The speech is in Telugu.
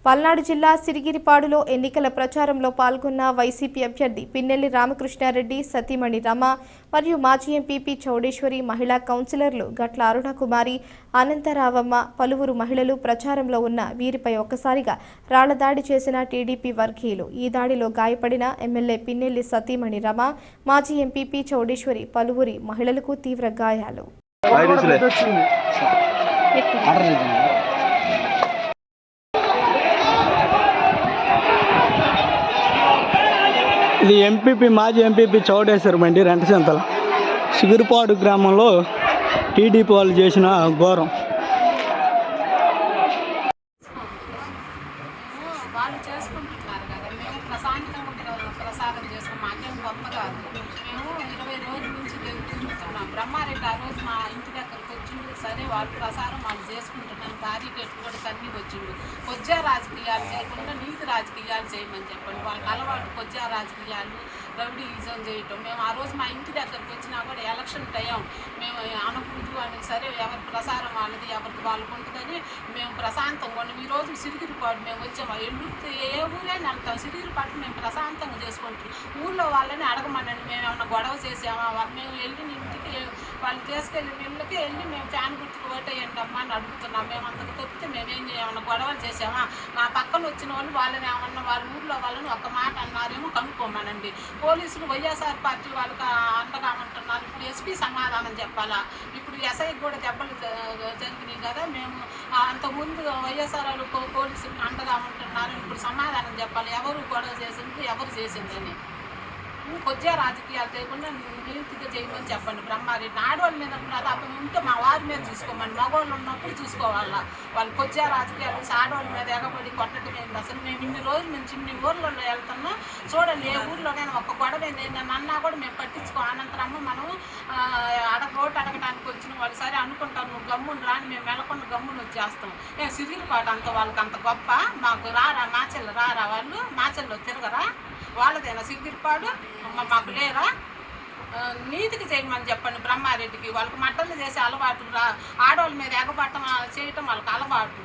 పల్నాడు జిల్లా సిరిగిరిపాడులో ఎన్నికల ప్రచారంలో పాల్గొన్న వైసీపీ అభ్యర్థి పిన్నెల్లి రామకృష్ణారెడ్డి, సతీమణి రమ మరియు మాజీ ఎంపీపీ చౌడేశ్వరి, మహిళా కౌన్సిలర్లు గట్ల అరుణకుమారి, అనంతరావమ్మ, పలువురు మహిళలు ప్రచారంలో ఉన్న వీరిపై ఒక్కసారిగా రాళ్లదాడి చేసిన టీడీపీ వర్గీయులు. ఈ దాడిలో గాయపడిన ఎమ్మెల్యే పిన్నెల్లి సతీమణి రమ, మాజీ ఎంపీపీ చౌడేశ్వరి, పలువురి మహిళలకు తీవ్ర గాయాలు. ఇది ఎంపీపీ మాజీ ఎంపీపీ చౌడేశ్వరి బండి రెంటచింతల సిగిరిపాడు గ్రామంలో టీడీపీ వాళ్ళు చేసిన ఘోరం. వాళ్ళు చేసుకుంటున్నారు కదా, మేము ప్రశాంతంగా ప్రసాదం చేసుకున్నాం. మాకేం గొప్ప కాదు. మేము 20 రోజుల నుంచి తిరుగుతున్నాం. బ్రహ్మారెడ్డి ఆ రోజు మా ఇంటి దగ్గరకు వచ్చిండు. సరే వాళ్ళు ప్రసారం వాళ్ళు చేసుకుంటున్నాను. భారీ గట్టు కూడా తన్ని వచ్చిండు. కొజ్జా రాజకీయాలు చేయకుండా నీతి రాజకీయాలు చేయమని చెప్పండి. వాళ్ళకి అలవాటు కొజ్జా రాజకీయాలు, రౌడీయిజం చేయటం. మేము ఆ రోజు మా ఇంటి దగ్గరకు వచ్చినా కూడా ఎలక్షన్ టైం మేము అనకూడదు అని, సరే ఎవరి ప్రసారం వాళ్ళది ఎవరికి వాళ్ళకు ఉంటుందని మేము ప్రశాంతంగా ఉన్నాం. ఈరోజు సిరిగిరిపాడు మేము వచ్చాము. ఎల్లుడితే ఏ ఊరైనా వెళ్తాం. సిరిగిరిపాటు మేము ప్రశాంతంగా చేసుకుంటాం. ఊళ్ళో వాళ్ళని అడగమనండి, మేము ఏమన్నా గొడవ చేసామా, మేము వెళ్ళిన ఇంటికి వాళ్ళు తీసుకెళ్ళిన ఇళ్ళకి వెళ్ళి మేము ఫ్యాన్ గుర్తుకు ఓటేయండి అమ్మా అని అడుగుతున్నాం. మేము అంతకు తప్పితే మేమేం ఏమన్నా గొడవలు చేసామా? మా పక్కన వచ్చిన వాళ్ళు వాళ్ళని ఏమన్నా వాళ్ళ ఊళ్ళో వాళ్ళని ఒక మాట అన్నారేమో కనుక్కోమనండి. పోలీసులు వైఎస్ఆర్ పార్టీ వాళ్ళకి అండగా అంటున్నారు. ఇప్పుడు ఎస్పీ సమాధానం చెప్పాలా? ఇప్పుడు ఎస్ఐకి కూడా దెబ్బలు జరిగినాయి కదా. మేము అంతకుముందు వైఎస్ఆర్ వాళ్ళు పోలీసులకు అండగా ఉంటున్నారు. ఇప్పుడు సమాధానం చెప్పాలి. ఎవరు గొడవ చేసింది, ఎవరు చేసిందని. కొద్దిగా రాజకీయాలు చేయకుండా నీతిగా చేయమని చెప్పండి. బ్రహ్మారెడ్డి ఆడవాళ్ళ మీద ప్రతాపం ఉంటే మా వారి మీద చూసుకోమని, మగవాళ్ళు ఉన్నప్పుడు చూసుకోవాలా. వాళ్ళు కొద్దిగా రాజకీయాలు ఆడవాళ్ళ మీద ఎగబడి కొట్టడం ఏంటి అసలు? మేము ఇన్ని రోజుల నుంచి ఇన్ని ఊర్లలో వెళ్తున్నాం. చూడండి, ఏ ఊర్లోనైనా ఒక్క గొడవ ఏంటంటే అన్నా కూడా మేము పట్టించుకో. అనంతరమ్మ మనం రోడ్డు అడగడానికి వచ్చిన వాళ్ళు సరే అనుకుంటాం, నువ్వు గమ్మును రాని, మేము వెళ్ళకుండా గమ్మును వచ్చేస్తాం. సిరిగిరిపాటు అంత వాళ్ళకి అంత గొప్ప? మాకు రారా మాచెల్ల, రారా వాళ్ళు మాచెల్లో తిరగరా? వాళ్ళదేనా సిరిగిరిపాడు? మాకు లేరా? నీతికి చేయమని చెప్పండి బ్రహ్మారెడ్డికి. వాళ్ళకి మట్టలు చేసే అలవాటు, ఆడవాళ్ళ మీద ఎగబట్టం చేయటం వాళ్ళకి అలవాటు.